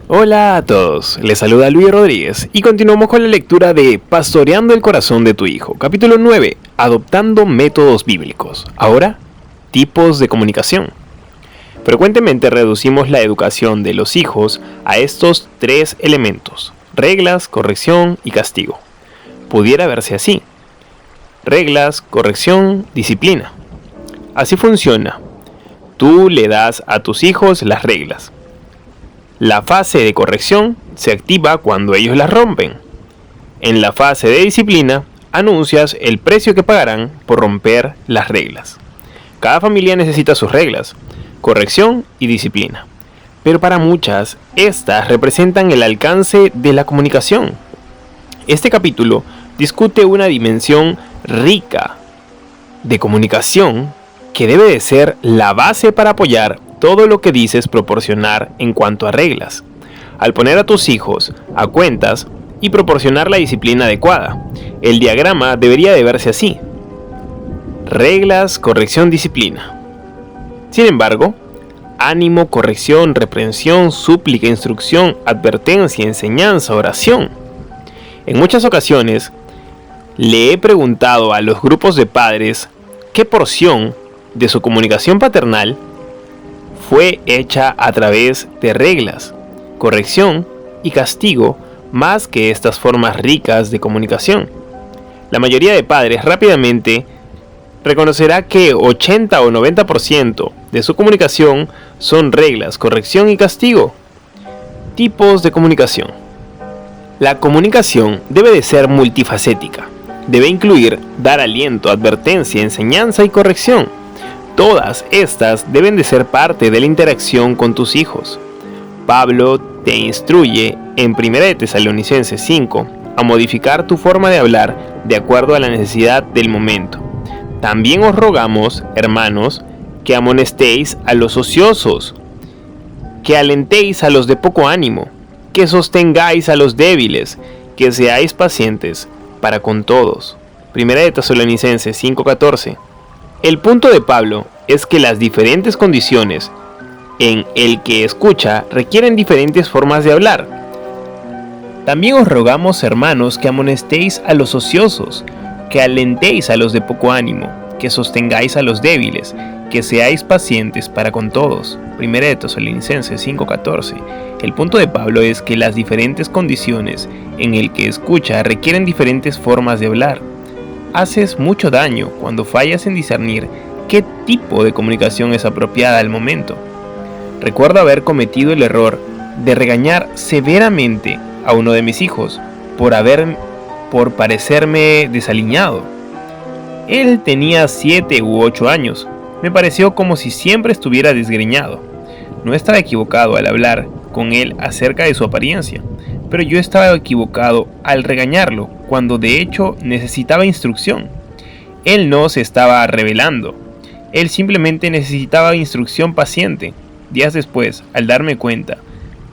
Hola a todos, les saluda Luis Rodríguez y continuamos con la lectura de Pastoreando el corazón de tu hijo, capítulo 9, Adoptando métodos bíblicos. Ahora, tipos de comunicación. Frecuentemente reducimos la educación de los hijos a estos tres elementos: reglas, corrección y castigo. Pudiera verse así: reglas, corrección, disciplina. Así funciona. Tú le das a tus hijos las reglas. La fase de corrección se activa cuando ellos las rompen. En la fase de disciplina, anuncias el precio que pagarán por romper las reglas. Cada familia necesita sus reglas, corrección y disciplina. Pero para muchas, estas representan el alcance de la comunicación. Este capítulo discute una dimensión rica de comunicación que debe de ser la base para apoyar todo lo que dices proporcionar en cuanto a reglas. Al poner a tus hijos a cuentas y proporcionar la disciplina adecuada, el diagrama debería de verse así: reglas, corrección, disciplina. Sin embargo, ánimo, corrección, reprensión, súplica, instrucción, advertencia, enseñanza, oración. En muchas ocasiones, le he preguntado a los grupos de padres qué porción de su comunicación paternal fue hecha a través de reglas, corrección y castigo, más que estas formas ricas de comunicación. La mayoría de padres rápidamente reconocerá que 80 o 90% de su comunicación son reglas, corrección y castigo. Tipos de comunicación. La comunicación debe de ser multifacética. Debe incluir dar aliento, advertencia, enseñanza y corrección. Todas estas deben de ser parte de la interacción con tus hijos. Pablo te instruye en 1 Tesalonicenses 5 a modificar tu forma de hablar de acuerdo a la necesidad del momento. También os rogamos, hermanos, que amonestéis a los ociosos, que alentéis a los de poco ánimo, que sostengáis a los débiles, que seáis pacientes para con todos. 1 Tesalonicenses 5:14. El punto de Pablo es que las diferentes condiciones en el que escucha requieren diferentes formas de hablar. También os rogamos, hermanos, que amonestéis a los ociosos, que alentéis a los de poco ánimo, que sostengáis a los débiles, que seáis pacientes para con todos. 1 Tesalonicenses 5:14. El punto de Pablo es que las diferentes condiciones en el que escucha requieren diferentes formas de hablar. Haces mucho daño cuando fallas en discernir qué tipo de comunicación es apropiada al momento. Recuerdo haber cometido el error de regañar severamente a uno de mis hijos por parecerme desaliñado. Él tenía 7 u 8 años. Me pareció como si siempre estuviera desgreñado. No estaba equivocado al hablar con él acerca de su apariencia, pero yo estaba equivocado al regañarlo cuando de hecho necesitaba instrucción. Él no se estaba rebelando, él simplemente necesitaba instrucción paciente. Días después, al darme cuenta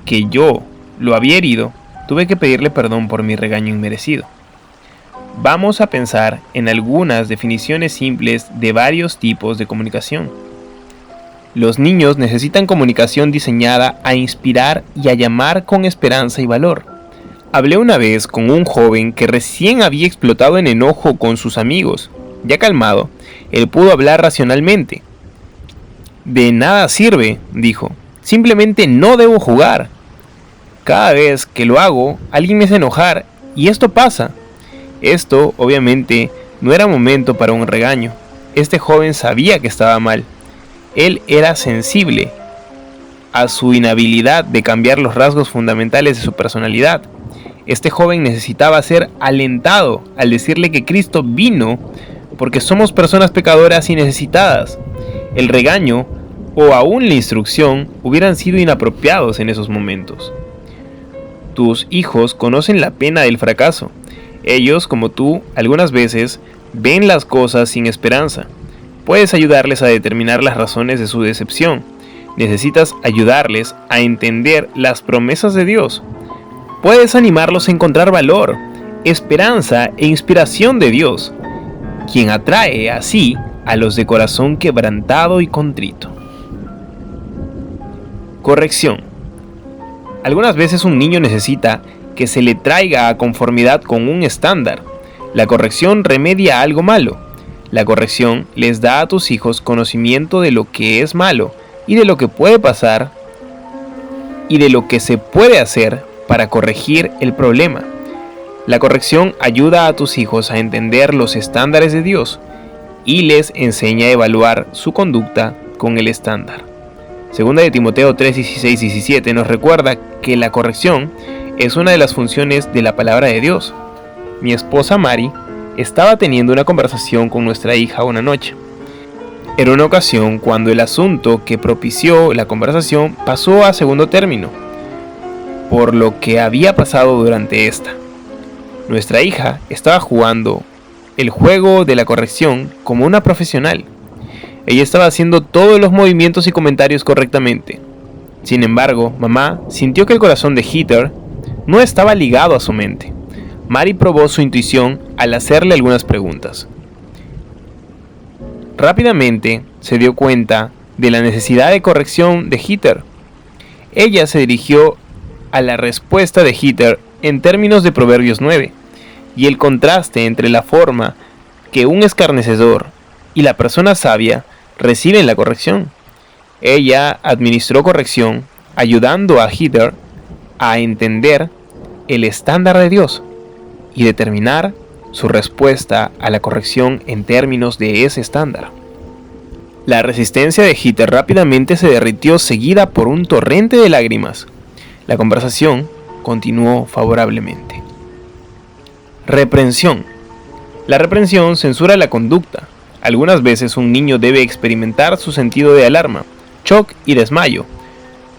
que yo lo había herido, tuve que pedirle perdón por mi regaño inmerecido. Vamos a pensar en algunas definiciones simples de varios tipos de comunicación. Los niños necesitan comunicación diseñada a inspirar y a llamar con esperanza y valor. Hablé una vez con un joven que recién había explotado en enojo con sus amigos. Ya calmado, él pudo hablar racionalmente. De nada sirve, dijo. Simplemente no debo jugar. Cada vez que lo hago, alguien me hace enojar y esto pasa. Esto, obviamente, no era momento para un regaño. Este joven sabía que estaba mal. Él era sensible a su inhabilidad de cambiar los rasgos fundamentales de su personalidad. Este joven necesitaba ser alentado al decirle que Cristo vino porque somos personas pecadoras y necesitadas. El regaño o aún la instrucción hubieran sido inapropiados en esos momentos. Tus hijos conocen la pena del fracaso. Ellos, como tú, algunas veces ven las cosas sin esperanza. Puedes ayudarles a determinar las razones de su decepción. Necesitas ayudarles a entender las promesas de Dios. Puedes animarlos a encontrar valor, esperanza e inspiración de Dios, quien atrae así a los de corazón quebrantado y contrito. Corrección. Algunas veces un niño necesita que se le traiga a conformidad con un estándar. La corrección remedia algo malo. La corrección les da a tus hijos conocimiento de lo que es malo y de lo que puede pasar y de lo que se puede hacer para corregir el problema. La corrección ayuda a tus hijos a entender los estándares de Dios y les enseña a evaluar su conducta con el estándar. Segunda de Timoteo 3:16-17 nos recuerda que la corrección es una de las funciones de la palabra de Dios. Mi esposa Mari estaba teniendo una conversación con nuestra hija una noche. Era una ocasión cuando el asunto que propició la conversación pasó a segundo término, por lo que había pasado durante esta. Nuestra hija estaba jugando el juego de la corrección como una profesional. Ella estaba haciendo todos los movimientos y comentarios correctamente. Sin embargo, mamá sintió que el corazón de Heather no estaba ligado a su mente. Mari probó su intuición al hacerle algunas preguntas. Rápidamente se dio cuenta de la necesidad de corrección de Heather. Ella se dirigió a la respuesta de Heather en términos de Proverbios 9 y el contraste entre la forma que un escarnecedor y la persona sabia reciben la corrección. Ella administró corrección ayudando a Heather a entender el estándar de Dios y determinar su respuesta a la corrección en términos de ese estándar. La resistencia de Heather rápidamente se derritió, seguida por un torrente de lágrimas. La conversación continuó favorablemente. Reprensión. La reprensión censura la conducta. Algunas veces un niño debe experimentar su sentido de alarma, shock y desmayo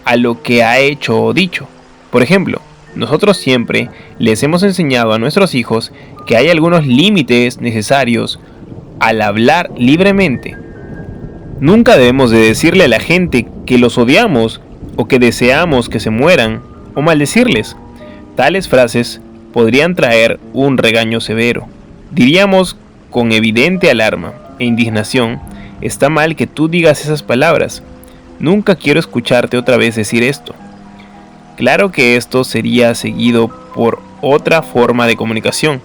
a lo que ha hecho o dicho. Por ejemplo, nosotros siempre les hemos enseñado a nuestros hijos que hay algunos límites necesarios al hablar libremente. Nunca debemos de decirle a la gente que los odiamos o que deseamos que se mueran o maldecirles. Tales frases podrían traer un regaño severo. Diríamos con evidente alarma e indignación: está mal que tú digas esas palabras. Nunca quiero escucharte otra vez decir esto. Claro que esto sería seguido por otra forma de comunicación,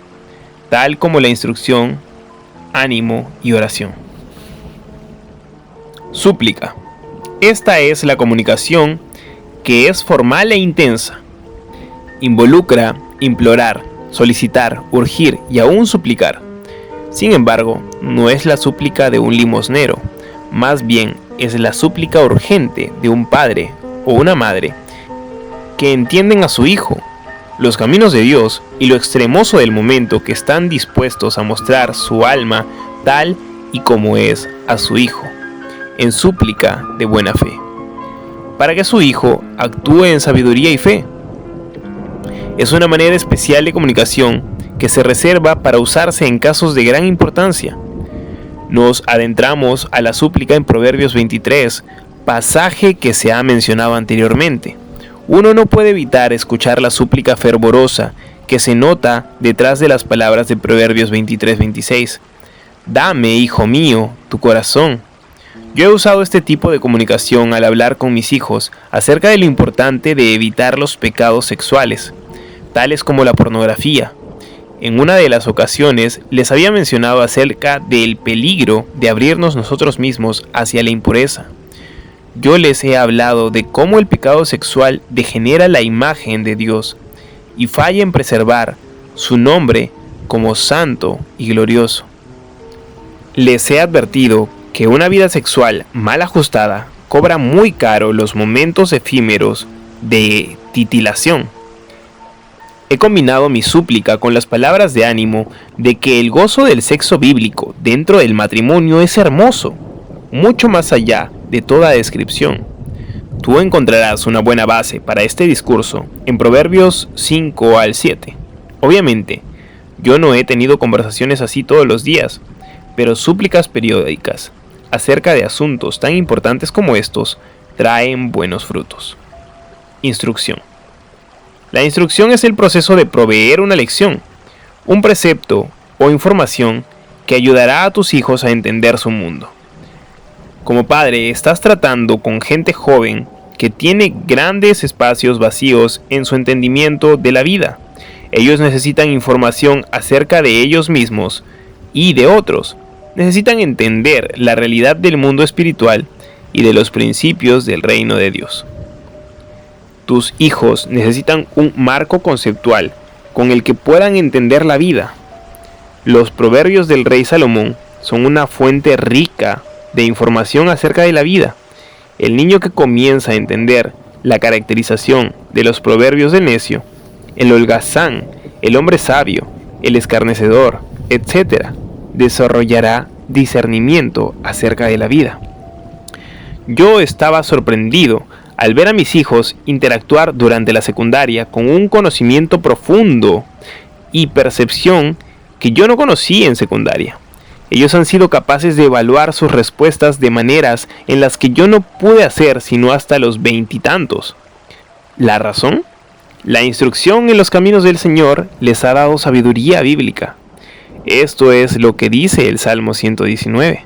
tal como la instrucción, ánimo y oración. Súplica. Esta es la comunicación que es formal e intensa. Involucra implorar, solicitar, urgir y aún suplicar. Sin embargo, no es la súplica de un limosnero, más bien es la súplica urgente de un padre o una madre que entienden a su hijo, los caminos de Dios y lo extremoso del momento, que están dispuestos a mostrar su alma tal y como es a su hijo, en súplica de buena fe, para que su hijo actúe en sabiduría y fe. Es una manera especial de comunicación que se reserva para usarse en casos de gran importancia. Nos adentramos a la súplica en Proverbios 23, pasaje que se ha mencionado anteriormente. Uno no puede evitar escuchar la súplica fervorosa que se nota detrás de las palabras de Proverbios 23-26. Dame, hijo mío, tu corazón. Yo he usado este tipo de comunicación al hablar con mis hijos acerca de lo importante de evitar los pecados sexuales, tales como la pornografía. En una de las ocasiones les había mencionado acerca del peligro de abrirnos nosotros mismos hacia la impureza. Yo les he hablado de cómo el pecado sexual degenera la imagen de Dios y falla en preservar su nombre como santo y glorioso. Les he advertido que una vida sexual mal ajustada cobra muy caro los momentos efímeros de titilación. He combinado mi súplica con las palabras de ánimo de que el gozo del sexo bíblico dentro del matrimonio es hermoso, mucho más allá de toda descripción. Tú encontrarás una buena base para este discurso en Proverbios 5-7. Obviamente, yo no he tenido conversaciones así todos los días, pero súplicas periódicas acerca de asuntos tan importantes como estos traen buenos frutos. Instrucción. La instrucción es el proceso de proveer una lección, un precepto o información que ayudará a tus hijos a entender su mundo. Como padre, estás tratando con gente joven que tiene grandes espacios vacíos en su entendimiento de la vida. Ellos necesitan información acerca de ellos mismos y de otros. Necesitan entender la realidad del mundo espiritual y de los principios del reino de Dios. Tus hijos necesitan un marco conceptual con el que puedan entender la vida. Los proverbios del rey Salomón son una fuente rica de información acerca de la vida. El niño que comienza a entender la caracterización de los proverbios del necio, el holgazán, el hombre sabio, el escarnecedor, etc., desarrollará discernimiento acerca de la vida. Yo estaba sorprendido al ver a mis hijos interactuar durante la secundaria con un conocimiento profundo y percepción que yo no conocí en secundaria. Ellos han sido capaces de evaluar sus respuestas de maneras en las que yo no pude hacer sino hasta los 20 y tantos. ¿La razón? La instrucción en los caminos del Señor les ha dado sabiduría bíblica. Esto es lo que dice el Salmo 119.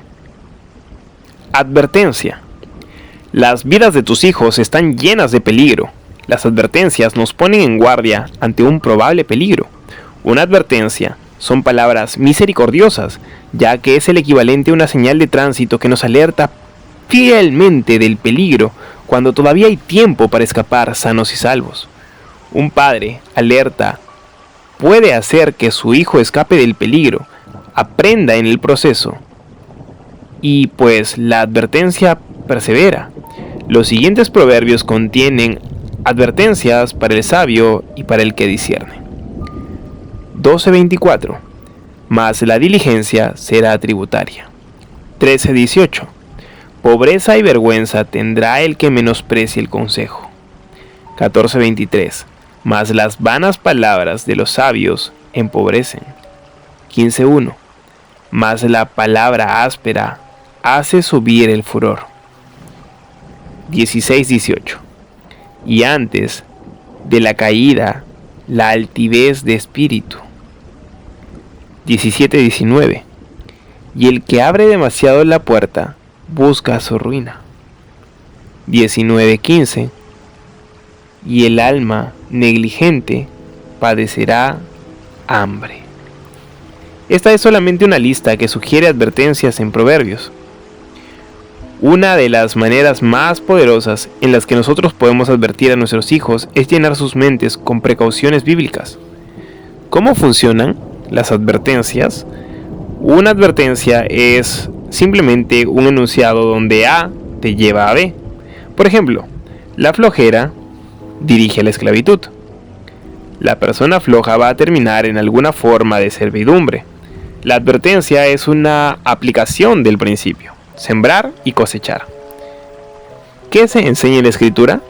Advertencia. Las vidas de tus hijos están llenas de peligro. Las advertencias nos ponen en guardia ante un probable peligro. Una advertencia son palabras misericordiosas, ya que es el equivalente a una señal de tránsito que nos alerta fielmente del peligro cuando todavía hay tiempo para escapar sanos y salvos. Un padre alerta puede hacer que su hijo escape del peligro, aprenda en el proceso, y pues la advertencia persevera. Los siguientes proverbios contienen advertencias para el sabio y para el que discierne. 12:24. Mas la diligencia será tributaria. 13:18. Pobreza y vergüenza tendrá el que menosprecie el consejo. 14:23. Mas las vanas palabras de los sabios empobrecen. 15:1. Mas la palabra áspera hace subir el furor. 16:18. Y antes de la caída, la altivez de espíritu. 17:19. Y el que abre demasiado la puerta busca su ruina. 19:15. Y el alma negligente padecerá hambre. Esta es solamente una lista que sugiere advertencias en proverbios. Una de las maneras más poderosas en las que nosotros podemos advertir a nuestros hijos es llenar sus mentes con precauciones bíblicas. ¿Cómo funcionan las advertencias? Una advertencia es simplemente un enunciado donde A te lleva a B. Por ejemplo, la flojera dirige a la esclavitud. La persona floja va a terminar en alguna forma de servidumbre. La advertencia es una aplicación del principio: sembrar y cosechar. ¿Qué se enseña en la Escritura?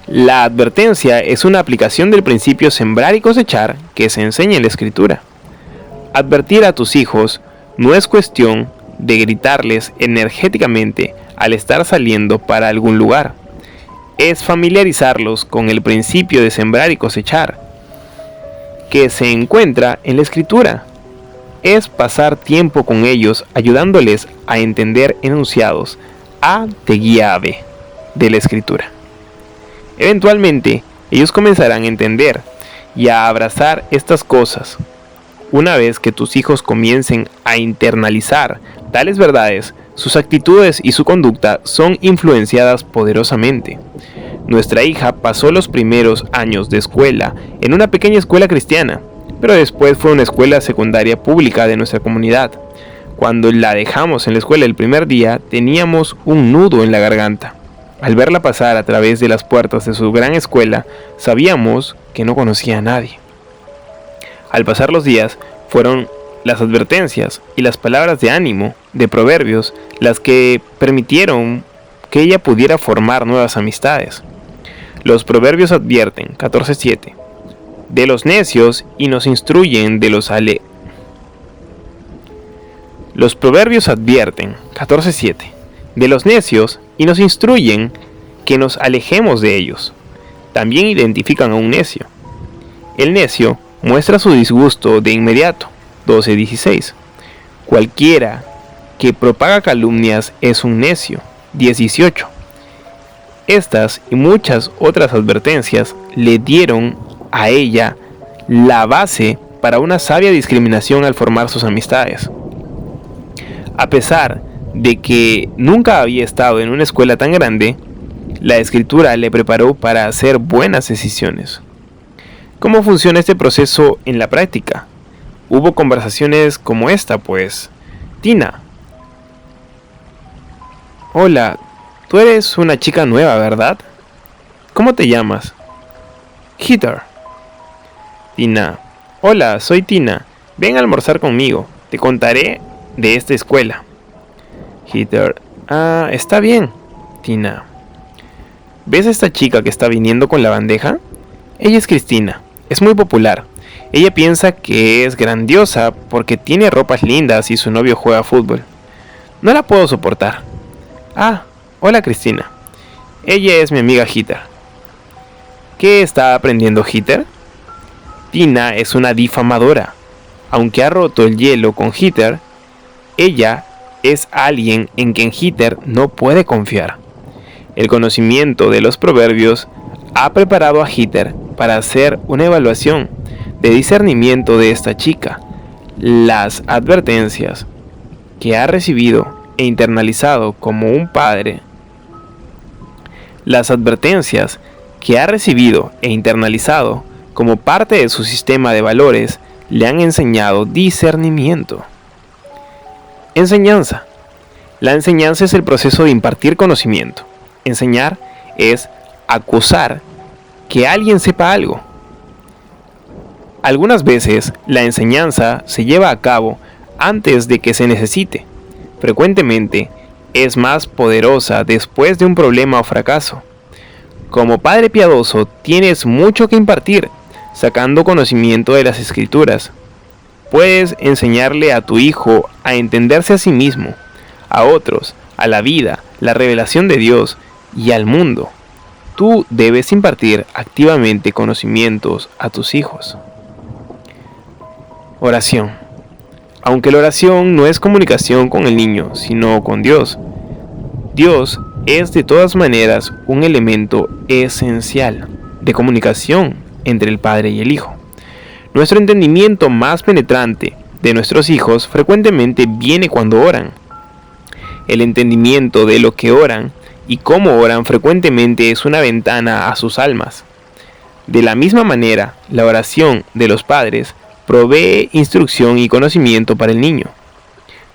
La advertencia es una aplicación del principio sembrar y cosechar que se enseña en la Escritura. Advertir a tus hijos no es cuestión de gritarles energéticamente al estar saliendo para algún lugar. Es familiarizarlos con el principio de sembrar y cosechar, que se encuentra en la Escritura. Es pasar tiempo con ellos ayudándoles a entender enunciados A te guía a B de la Escritura. Eventualmente, ellos comenzarán a entender y a abrazar estas cosas. Una vez que tus hijos comiencen a internalizar tales verdades, sus actitudes y su conducta son influenciadas poderosamente. Nuestra hija pasó los primeros años de escuela en una pequeña escuela cristiana, pero después fue a una escuela secundaria pública de nuestra comunidad. Cuando la dejamos en la escuela el primer día, teníamos un nudo en la garganta. Al verla pasar a través de las puertas de su gran escuela, sabíamos que no conocía a nadie. Al pasar los días, fueron las advertencias y las palabras de ánimo de proverbios las que permitieron que ella pudiera formar nuevas amistades. Los proverbios advierten, 14:7, de los necios y nos instruyen de los Los proverbios advierten, 14:7, de los necios y nos instruyen que nos alejemos de ellos. También identifican a un necio. El necio muestra su disgusto de inmediato, 12:16. Cualquiera que propaga calumnias es un necio, 10:18. Estas y muchas otras advertencias le dieron a ella la base para una sabia discriminación al formar sus amistades. A pesar de que nunca había estado en una escuela tan grande, la escritura le preparó para hacer buenas decisiones. ¿Cómo funciona este proceso en la práctica? Hubo conversaciones como esta, pues. Tina. Hola, tú eres una chica nueva, ¿verdad? ¿Cómo te llamas? Heather. Tina. Hola, soy Tina. Ven a almorzar conmigo. Te contaré de esta escuela. Heather. Ah, está bien. Tina. ¿Ves a esta chica que está viniendo con la bandeja? Ella es Cristina. Es muy popular. Ella piensa que es grandiosa porque tiene ropas lindas y su novio juega fútbol. No la puedo soportar. Ah, hola Cristina. Ella es mi amiga Heather. ¿Qué está aprendiendo Heather? Tina es una difamadora. Aunque ha roto el hielo con Heather, ella es alguien en quien Heather no puede confiar. El conocimiento de los proverbios ha preparado a Heather para hacer una evaluación de discernimiento de esta chica. Las advertencias que ha recibido e internalizado como un padre. Las advertencias que ha recibido e internalizado como parte de su sistema de valores le han enseñado discernimiento. Enseñanza. La enseñanza es el proceso de impartir conocimiento. Enseñar es acusar que alguien sepa algo. Algunas veces la enseñanza se lleva a cabo antes de que se necesite. Frecuentemente es más poderosa después de un problema o fracaso. Como padre piadoso tienes mucho que impartir, sacando conocimiento de las escrituras. Puedes enseñarle a tu hijo a entenderse a sí mismo, a otros, a la vida, la revelación de Dios y al mundo. Tú debes impartir activamente conocimientos a tus hijos. Oración. Aunque la oración no es comunicación con el niño, sino con Dios, Dios es de todas maneras un elemento esencial de comunicación entre el Padre y el Hijo. Nuestro entendimiento más penetrante de nuestros hijos frecuentemente viene cuando oran. El entendimiento de lo que oran y cómo oran frecuentemente es una ventana a sus almas. De la misma manera, la oración de los padres provee instrucción y conocimiento para el niño.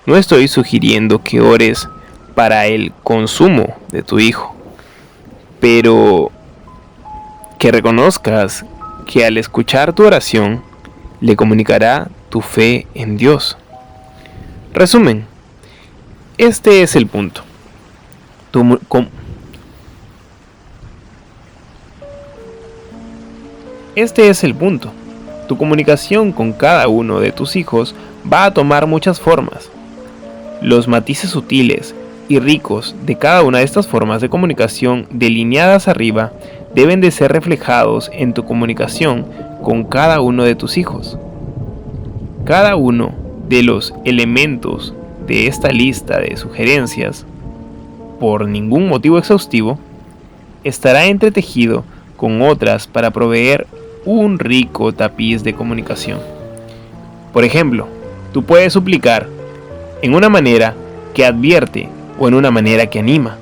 No estoy sugiriendo que ores para el consumo de tu hijo, pero que reconozcas que al escuchar tu oración le comunicará tu fe en Dios. Resumen, este es el punto. Este es el punto. Tu comunicación con cada uno de tus hijos va a tomar muchas formas. Los matices sutiles y ricos de cada una de estas formas de comunicación delineadas arriba deben de ser reflejados en tu comunicación con cada uno de tus hijos. Cada uno de los elementos de esta lista de sugerencias, por ningún motivo exhaustivo, estará entretejido con otras para proveer un rico tapiz de comunicación. Por ejemplo, tú puedes suplicar en una manera que advierte o en una manera que anima,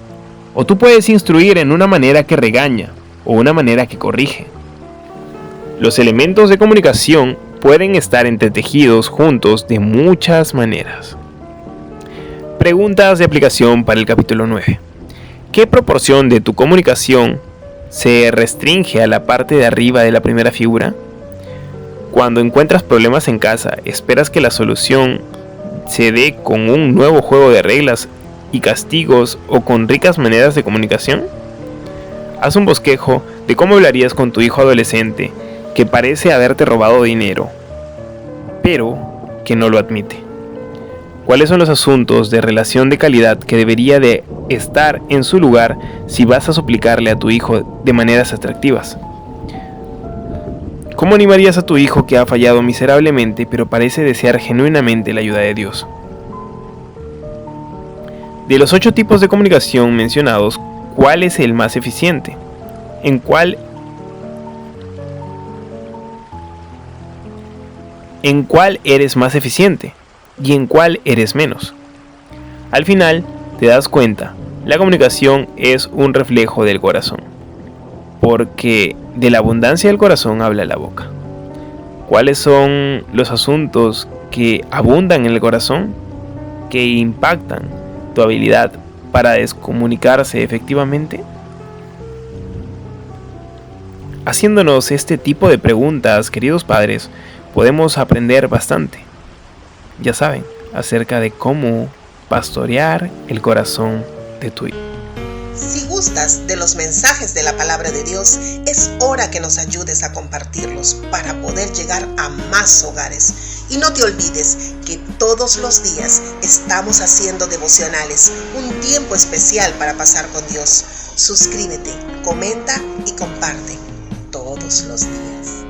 o tú puedes instruir en una manera que regaña o una manera que corrige. Los elementos de comunicación pueden estar entretejidos juntos de muchas maneras. Preguntas de aplicación para el capítulo 9. ¿Qué proporción de tu comunicación se restringe a la parte de arriba de la primera figura? Cuando encuentras problemas en casa, ¿esperas que la solución se dé con un nuevo juego de reglas y castigos o con ricas maneras de comunicación? Haz un bosquejo de cómo hablarías con tu hijo adolescente que parece haberte robado dinero, pero que no lo admite. ¿Cuáles son los asuntos de relación de calidad que debería de estar en su lugar si vas a suplicarle a tu hijo de maneras atractivas? ¿Cómo animarías a tu hijo que ha fallado miserablemente pero parece desear genuinamente la ayuda de Dios? De los 8 tipos de comunicación mencionados, ¿cuál es el más eficiente? ¿En cuál eres más eficiente? ¿Y en cuál eres menos? Al final, te das cuenta, la comunicación es un reflejo del corazón, porque de la abundancia del corazón habla la boca. ¿Cuáles son los asuntos que abundan en el corazón, que impactan tu habilidad para descomunicarse efectivamente? Haciéndonos este tipo de preguntas, queridos padres, podemos aprender bastante, ya saben, acerca de cómo pastorear el corazón de tu hijo. Si gustas de los mensajes de la palabra de Dios, es hora que nos ayudes a compartirlos para poder llegar a más hogares. Y no te olvides que todos los días estamos haciendo devocionales, un tiempo especial para pasar con Dios. Suscríbete, comenta y comparte todos los días.